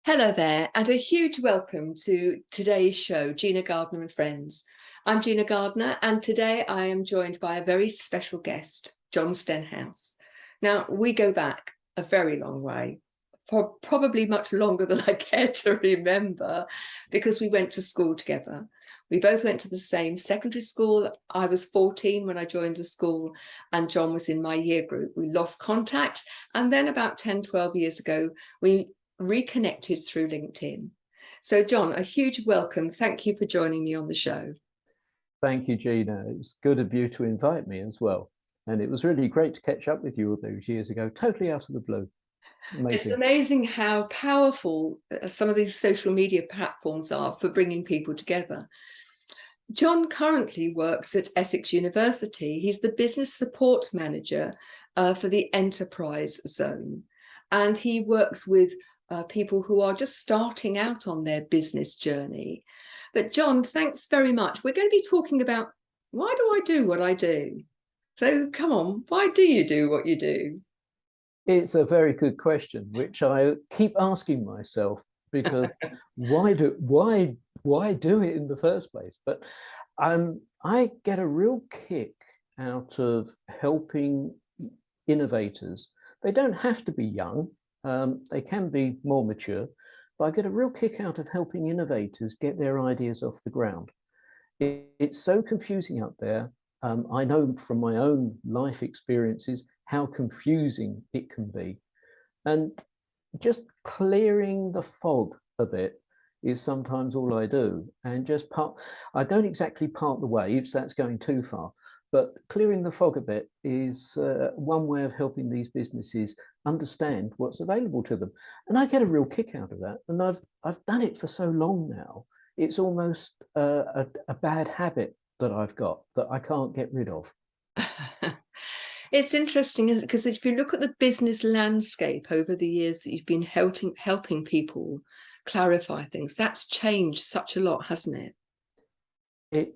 Hello there, and a huge welcome to today's show, Gina Gardner and Friends. I'm Gina Gardner, and today I am joined by a very special guest, John Stenhouse. Now, we go back a very long way, probably much longer than I care to remember, because we went to school together. We both went to the same secondary school. I was 14 when I joined the school, and John was in my year group. We lost contact, and then about 10, 12 years ago, we reconnected through LinkedIn. So John, a huge welcome. Thank you for joining me on the show. Thank you, Gina. It's good of you to invite me as well. And it was really great to catch up with you all those years ago, totally out of the blue. Amazing. It's amazing how powerful some of these social media platforms are for bringing people together. John currently works at Essex University. He's the business support manager for the enterprise zone. And he works with people who are just starting out on their business journey. But John, thanks very much. We're going to be talking about why do I do what I do? So come on, why do you do what you do? It's a very good question, which I keep asking myself, because why do it in the first place? But I get a real kick out of helping innovators. They don't have to be young. They can be more mature, but I get a real kick out of helping innovators get their ideas off the ground. It's so confusing out there. I know from my own life experiences how confusing it can be. And just clearing the fog a bit is sometimes all I do. And I don't exactly part the waves, that's going too far. But clearing the fog a bit is one way of helping these businesses understand what's available to them. And I get a real kick out of that. And I've done it for so long now. It's almost a bad habit that I've got that I can't get rid of. It's interesting, isn't it? Because if you look at the business landscape over the years that you've been helping people clarify things, that's changed such a lot, hasn't it?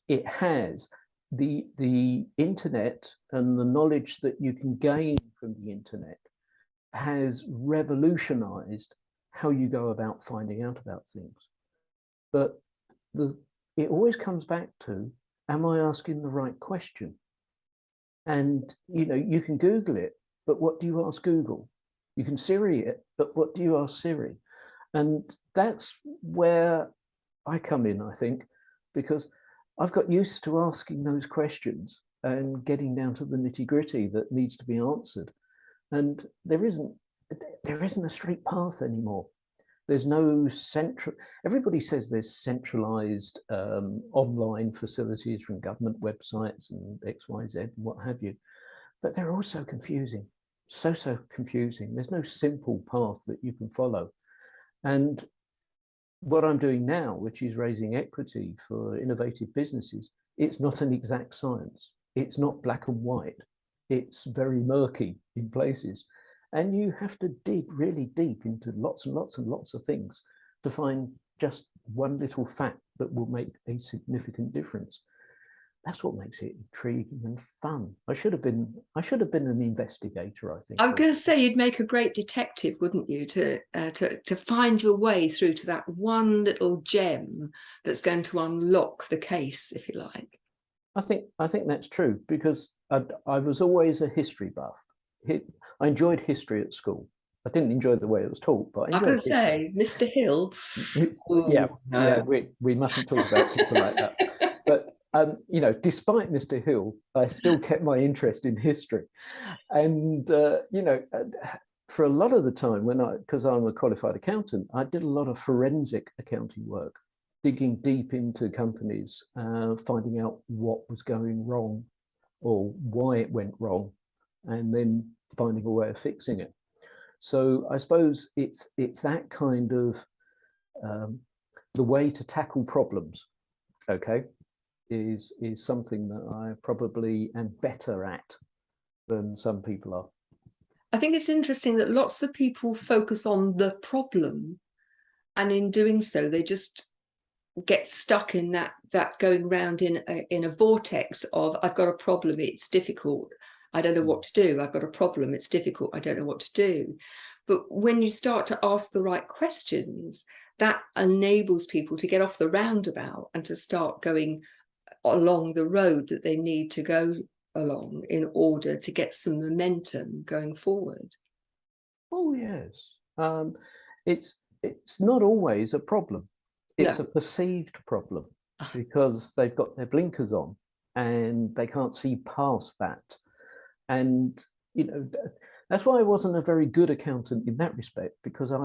It has. The internet and the knowledge that you can gain from the internet has revolutionized how you go about finding out about things. But it always comes back to, am I asking the right question? And you can Google it, but what do you ask Google? You can Siri it, but what do you ask Siri? And that's where I come in, I think, because I've got used to asking those questions and getting down to the nitty-gritty that needs to be answered. And there isn't a straight path anymore. There's no everybody says there's centralized online facilities from government websites and XYZ and what have you, but they're all so confusing, so confusing. There's no simple path that you can follow. And what I'm doing now, which is raising equity for innovative businesses, it's not an exact science. It's not black and white. It's very murky in places. And you have to dig really deep into lots and lots and lots of things to find just one little fact that will make a significant difference. That's what makes it intriguing and fun. I should have been an investigator, I think. I'm going to say you'd make a great detective, wouldn't you, to find your way through to that one little gem that's going to unlock the case, if you like. I think that's true, because I was always a history buff. I enjoyed history at school. I didn't enjoy the way it was taught, but I enjoyed could say, Mr. Hill. Yeah, we mustn't talk about people like that. But despite Mr. Hill, I still kept my interest in history, and for a lot of the time because I'm a qualified accountant, I did a lot of forensic accounting work, digging deep into companies, finding out what was going wrong or why it went wrong, and then finding a way of fixing it. So I suppose it's that kind of the way to tackle problems, okay, is something that I probably am better at than some people are. I think it's interesting that lots of people focus on the problem, and in doing so, they just get stuck in that going round in a vortex of, I've got a problem, it's difficult, I don't know what to do. I've got a problem, it's difficult, I don't know what to do. But when you start to ask the right questions, that enables people to get off the roundabout and to start going along the road that they need to go along in order to get some momentum going forward. Oh yes, it's not always a problem. It's No. a perceived problem because they've got their blinkers on and they can't see past that. And you know, that's why I wasn't a very good accountant in that respect, because I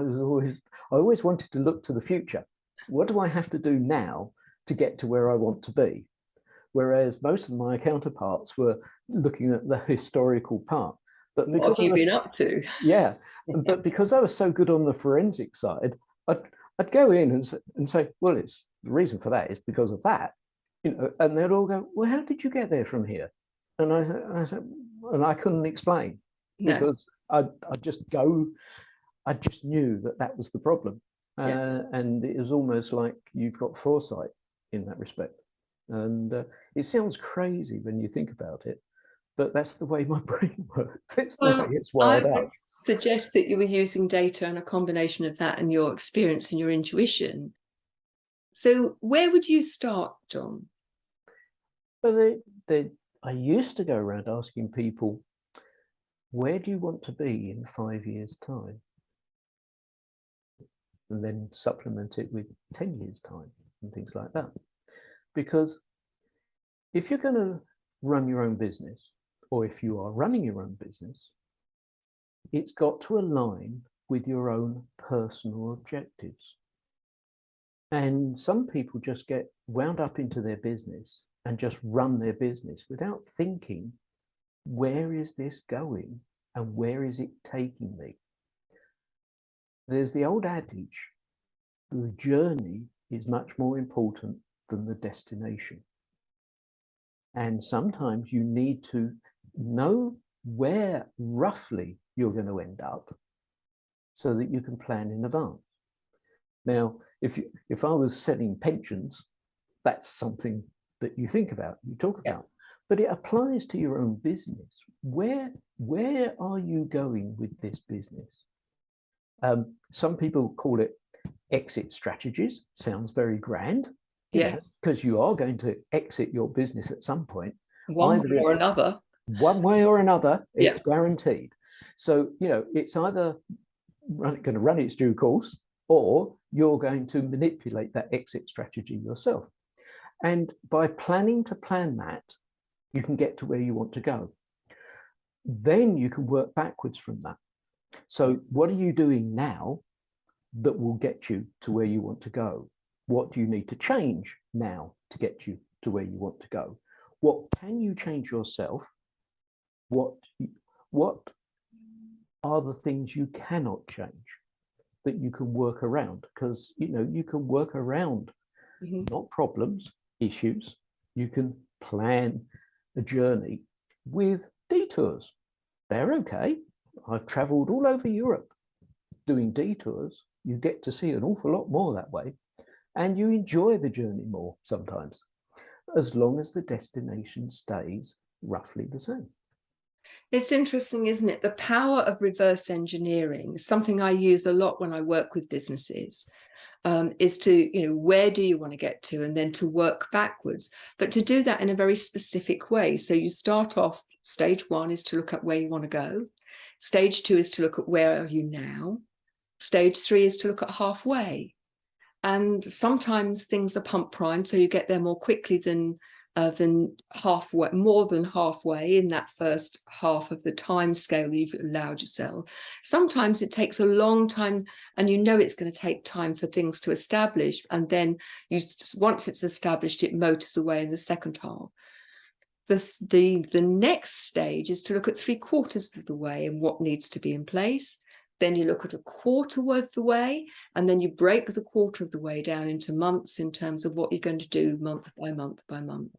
always wanted to look to the future. What do I have to do now to get to where I want to be? Whereas most of my counterparts were looking at the historical part. But What have you been up to? yeah, but because I was so good on the forensic side, I'd go in and say, well, it's the reason for that is because of that, you know, and they'd all go, well, how did you get there from here? And I said, and I couldn't explain because I just knew that that was the problem. And it was almost like you've got foresight in that respect. And it sounds crazy when you think about it, but that's the way my brain works. It's the way it's wired I would out. suggest that you were using data and a combination of that and your experience and your intuition. So where would you start, John? But I used to go around asking people, where do you want to be in 5 years' time? And then supplement it with 10 years' time and things like that. Because if you're going to run your own business, or if you are running your own business, it's got to align with your own personal objectives. And some people just get wound up into their business and just run their business without thinking, where is this going and where is it taking me? There's the old adage, the journey is much more important than the destination. And sometimes you need to know where roughly you're going to end up so that you can plan in advance. Now, if I was selling pensions, that's something that you think about, you talk about, but it applies to your own business. Where are you going with this business? Some people call it exit strategies. Sounds very grand. Yes. Because you are going to exit your business at some point. One way or another. One way or another, it's guaranteed. So, you know, it's either going to run its due course, or you're going to manipulate that exit strategy yourself. And by planning to plan that, you can get to where you want to go. Then you can work backwards from that. So what are you doing now that will get you to where you want to go? What do you need to change now to get you to where you want to go? What can you change yourself? What are the things you cannot change that you can work around? Because, you know, you can work around not problems, issues. You can plan a journey with detours. They're okay. I've traveled all over Europe doing detours. You get to see an awful lot more that way, and you enjoy the journey more sometimes, as long as the destination stays roughly the same. It's interesting, isn't it? The power of reverse engineering, something I use a lot when I work with businesses, is to, you know, where do you want to get to, and then to work backwards, but to do that in a very specific way. So you start off, stage one is to look at where you want to go. Stage two is to look at where are you now. Stage three is to look at halfway. And sometimes things are pump primed, so you get there more quickly than halfway, more than halfway in that first half of the time scale you've allowed yourself. Sometimes it takes a long time, and you know it's going to take time for things to establish, and then once it's established, it motors away in the second half. The next stage is to look at 3/4 of the way and what needs to be in place. Then you look at a quarter of the way, and then you break the quarter of the way down into months in terms of what you're going to do month by month by month.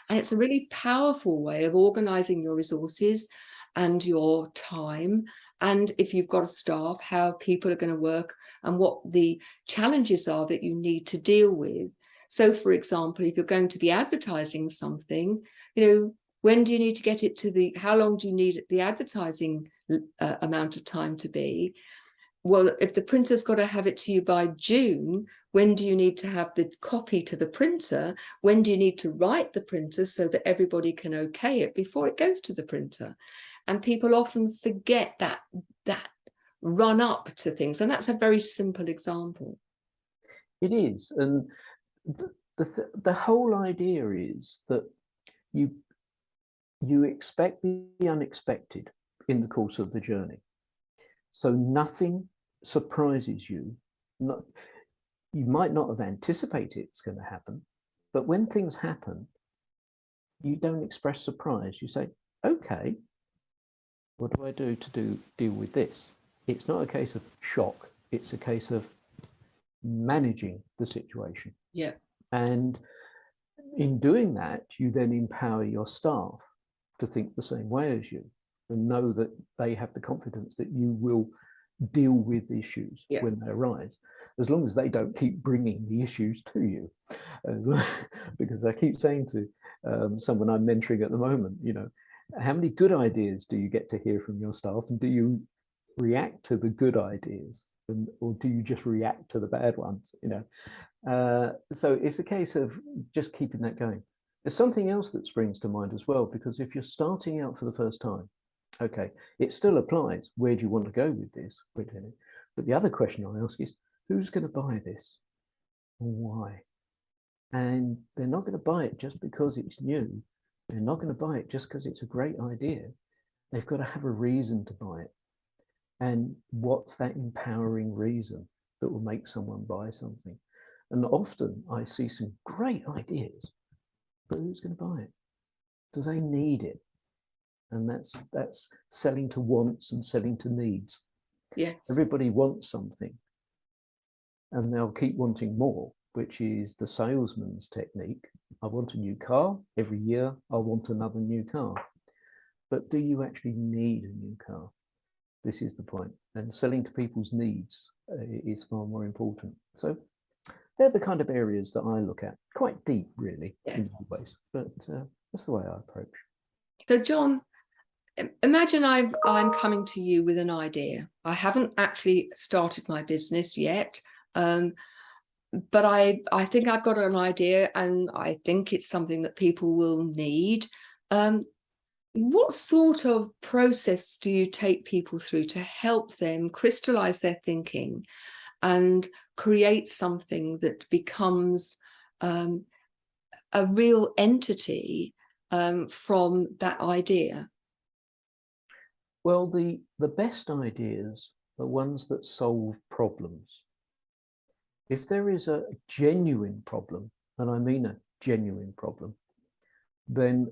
And it's a really powerful way of organizing your resources and your time. And if you've got a staff, how people are going to work and what the challenges are that you need to deal with. So, for example, if you're going to be advertising something, you know, when do you need to get it to how long do you need the advertising amount of time to be? well, if the printer's got to have it to you by June, when do you need to have the copy to the printer? When do you need to write the printer so that everybody can okay it before it goes to the printer? And people often forget that run up to things. And that's a very simple example. It is. And the whole idea is that you expect the unexpected in the course of the journey. So nothing surprises you. You might not have anticipated it's going to happen, but when things happen, you don't express surprise. You say, okay, what do I do to deal with this? It's not a case of shock. It's a case of managing the situation. Yeah. And in doing that, you then empower your staff to think the same way as you and know that they have the confidence that you will deal with issues when they arise, as long as they don't keep bringing the issues to you. Because I keep saying to someone I'm mentoring at the moment, you know, how many good ideas do you get to hear from your staff, and do you react to the good ideas, or do you just react to the bad ones? You know, so it's a case of just keeping that going. There's something else that springs to mind as well, because if you're starting out for the first time, okay, it still applies. Where do you want to go with this? But the other question I ask is, who's going to buy this? Why? And they're not going to buy it just because it's new. They're not going to buy it just because it's a great idea. They've got to have a reason to buy it. And what's that empowering reason that will make someone buy something? And often I see some great ideas, but who's going to buy it? Do they need it? And that's selling to wants and selling to needs. Yes. Everybody wants something, and they'll keep wanting more, which is the salesman's technique. I want a new car. Every year I want another new car. But do you actually need a new car? This is the point. And selling to people's needs is far more important. So they're the kind of areas that I look at. Quite deep, really, in many ways. But that's the way I approach. So, John, imagine I'm coming to you with an idea. I haven't actually started my business yet, but I think I've got an idea, and I think it's something that people will need. What sort of process do you take people through to help them crystallize their thinking and create something that becomes a real entity from that idea? Well, the best ideas are ones that solve problems. If there is a genuine problem, and I mean a genuine problem, then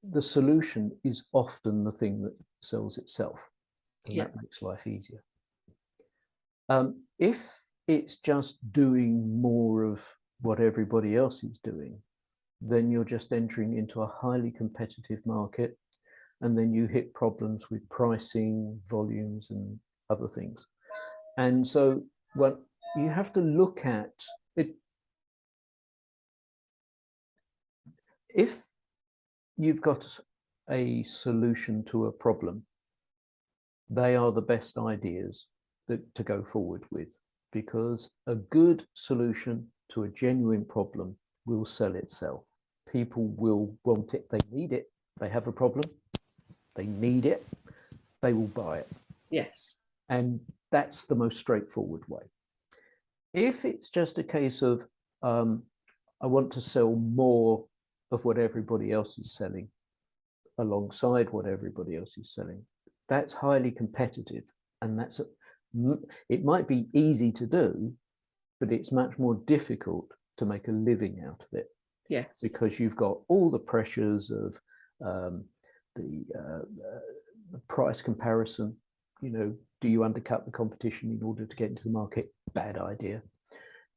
the solution is often the thing that sells itself, and that makes life easier. If it's just doing more of what everybody else is doing, then you're just entering into a highly competitive market, and then you hit problems with pricing, volumes, and other things. And so what you have to look at it, if you've got a solution to a problem, they are the best ideas to go forward with, because a good solution to a genuine problem will sell itself. People will want it. They need it. They have a problem. They need it. They will buy it. Yes. And that's the most straightforward way. If it's just a case of, I want to sell more of what everybody else is selling alongside what everybody else is selling, that's highly competitive, and it might be easy to do, but it's much more difficult to make a living out of it. Yes, because you've got all the pressures of the price comparison. You know, do you undercut the competition in order to get into the market? Bad idea.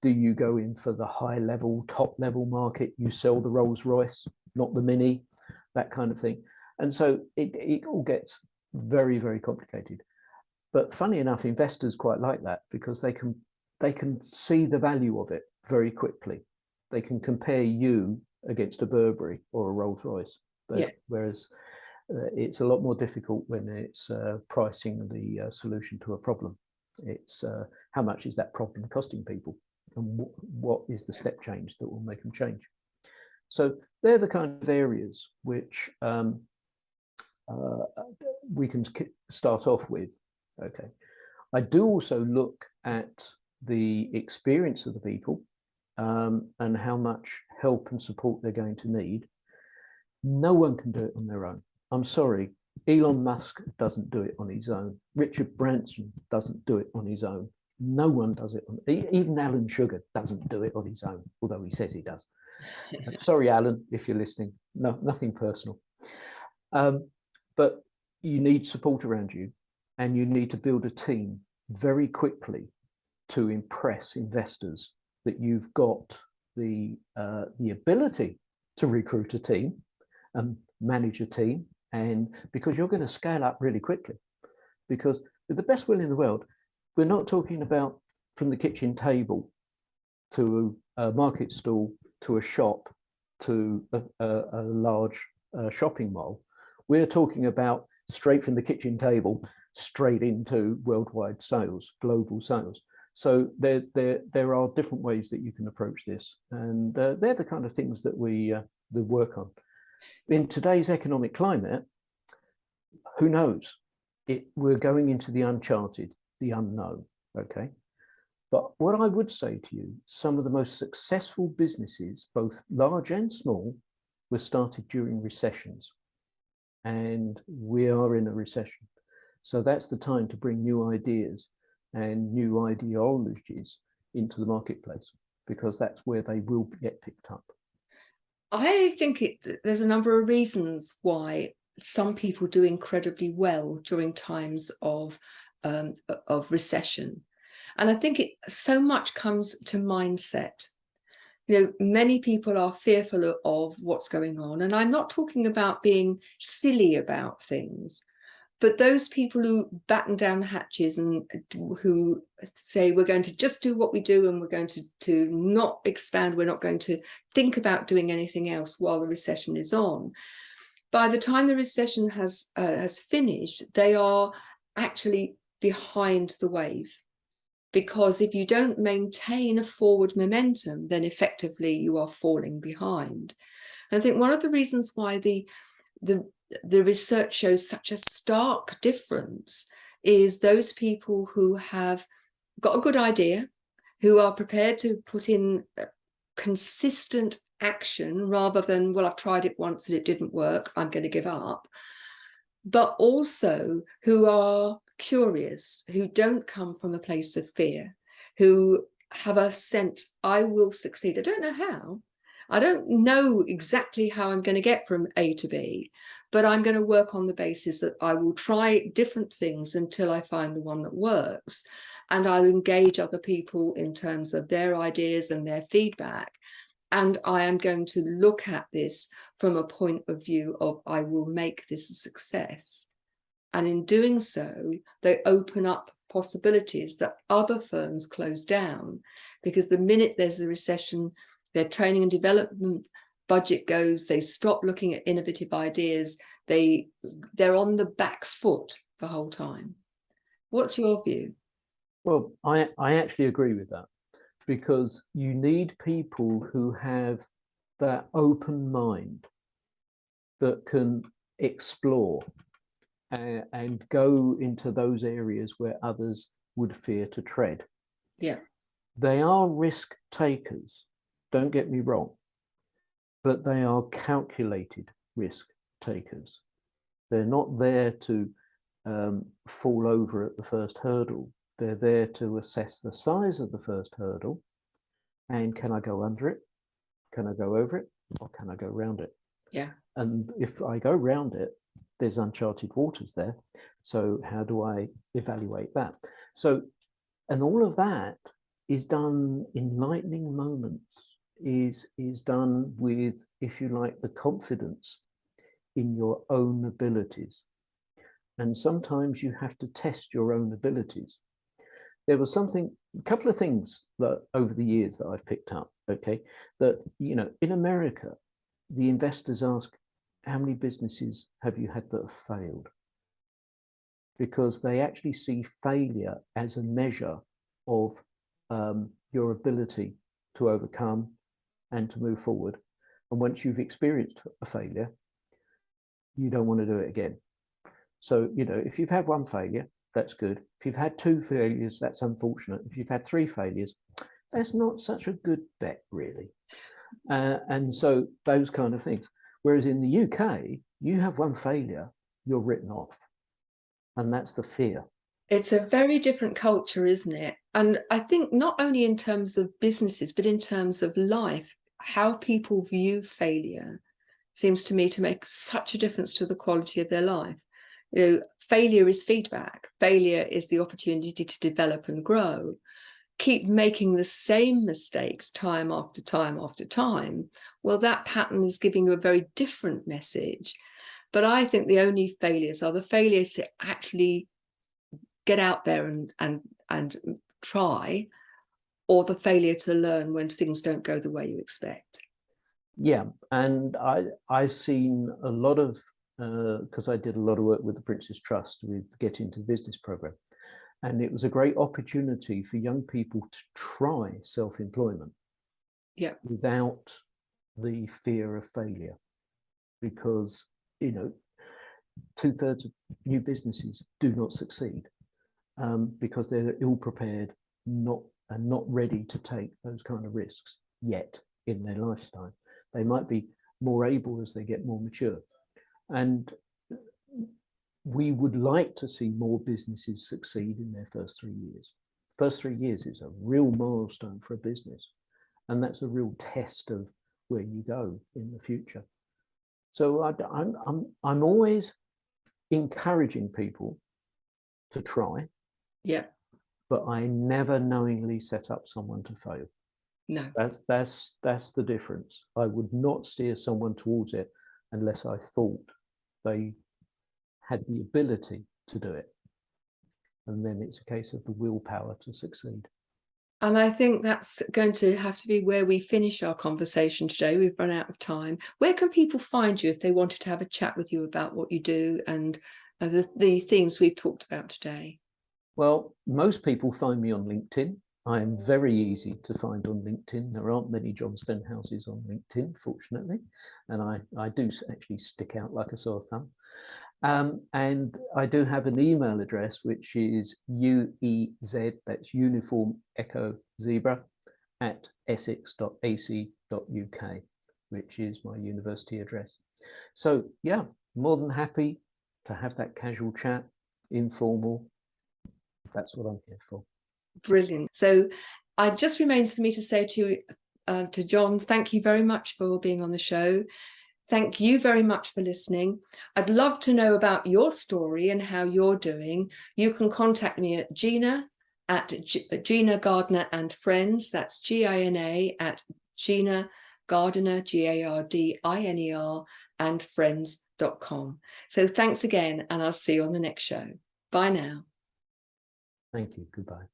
Do you go in for the high level, top level market? You sell the Rolls Royce, not the Mini, that kind of thing. And so it all gets very, very complicated. But funny enough, investors quite like that, because they can see the value of it very quickly. They can compare you against a Burberry or a Rolls Royce. Whereas it's a lot more difficult when it's pricing the solution to a problem. It's how much is that problem costing people, and what is the step change that will make them change. So they're the kind of areas which we can start off with. Okay, I do also look at the experience of the people and how much help and support they're going to need. No one can do it on their own. I'm sorry, Elon Musk doesn't do it on his own. Richard Branson doesn't do it on his own. No one does it. Even Alan Sugar doesn't do it on his own, although he says he does. Sorry, Alan, if you're listening. No, nothing personal. But you need support around you, and you need to build a team very quickly to impress investors that you've got the ability to recruit a team and manage a team, and because you're going to scale up really quickly. Because with the best will in the world, we're not talking about from the kitchen table to a market stall to a shop to a large shopping mall. We're talking about straight from the kitchen table straight into worldwide sales, global sales. So there are different ways that you can approach this, and they're the kind of things that we work on. In today's economic climate, who knows? We're going into the uncharted, the unknown, okay? But what I would say to you, some of the most successful businesses, both large and small, were started during recessions. And we are in a recession. So that's the time to bring new ideas and new ideologies into the marketplace, because that's where they will get picked up. I think there's a number of reasons why some people do incredibly well during times of recession. And I think so much comes to mindset. You know, many people are fearful of what's going on. And I'm not talking about being silly about things, but those people who batten down the hatches and who say we're going to just do what we do and we're going to not expand, we're not going to think about doing anything else while the recession is on. By the time the recession has finished, they are actually behind the wave. Because if you don't maintain a forward momentum, then effectively you are falling behind. And I think one of the reasons why the research shows such a stark difference is those people who have got a good idea, who are prepared to put in consistent action rather than, well, I've tried it once and it didn't work, I'm going to give up. But also who are curious, who don't come from a place of fear, who have a sense, I will succeed. I don't know how. I don't know exactly how I'm going to get from A to B, but I'm going to work on the basis that I will try different things until I find the one that works. And I'll engage other people in terms of their ideas and their feedback. And I am going to look at this from a point of view of, I will make this a success. And in doing so, they open up possibilities that other firms close down, because the minute there's a recession, their training and development budget goes, they stop looking at innovative ideas, they're on the back foot the whole time. What's your view? Well, I actually agree with that, because you need people who have that open mind that can explore and go into those areas where others would fear to tread. Yeah. They are risk takers, don't get me wrong, but they are calculated risk takers. They're not there to fall over at the first hurdle. They're there to assess the size of the first hurdle, and can I go under it? Can I go over it? Or can I go around it? Yeah. And if I go around it, there's uncharted waters there. So how do I evaluate that? So, and all of that is done in lightning moments, is done with, if you like, the confidence in your own abilities. And sometimes you have to test your own abilities. There was a couple of things that over the years that I've picked up, okay, that, you know, in America, the investors ask, how many businesses have you had that have failed? because they actually see failure as a measure of your ability to overcome and to move forward. And once you've experienced a failure, you don't want to do it again. So, you know, if you've had one failure, that's good. If you've had two failures, that's unfortunate. If you've had three failures, that's not such a good bet, really. And so those kind of things. Whereas in the UK, you have one failure, you're written off. And that's the fear. It's a very different culture, isn't it? And I think not only in terms of businesses, but in terms of life, how people view failure seems to me to make such a difference to the quality of their life. You know, failure is feedback. Failure is the opportunity to develop and grow. Keep making the same mistakes time after time after time. Well, that pattern is giving you a very different message. But I think the only failures are the failures to actually get out there and try, or the failure to learn when things don't go the way you expect. Yeah, and I've seen a lot of, because I did a lot of work with the Prince's Trust with Get Into Business program, and it was a great opportunity for young people to try self-employment, yeah, without the fear of failure, because, you know, 2/3 of new businesses do not succeed because they're ill-prepared, not ready to take those kind of risks yet in their lifetime. They might be more able as they get more mature. And we would like to see more businesses succeed in their first 3 years. First 3 years is a real milestone for a business. And that's a real test of where you go in the future. So I'm always encouraging people to try. Yeah. But I never knowingly set up someone to fail. No. That's the difference. I would not steer someone towards it unless I thought they had the ability to do it. And then it's a case of the willpower to succeed. And I think that's going to have to be where we finish our conversation today. We've run out of time. Where can people find you if they wanted to have a chat with you about what you do and the themes we've talked about today? Well, most people find me on LinkedIn. I am very easy to find on LinkedIn. There aren't many John Stenhouses on LinkedIn, fortunately. And I do actually stick out like a sore thumb. And I do have an email address, which is UEZ, that's Uniform Echo Zebra, at essex.ac.uk, which is my university address. So yeah, more than happy to have that casual chat, informal. That's what I'm here for. Brilliant. So it just remains for me to say to John, thank you very much for being on the show. Thank you very much for listening. I'd love to know about your story and how you're doing. You can contact me at Gina Gardner and Friends. That's GINA at Gina Gardner, GARDINER, and friends.com. So thanks again, and I'll see you on the next show. Bye now. Thank you. Goodbye.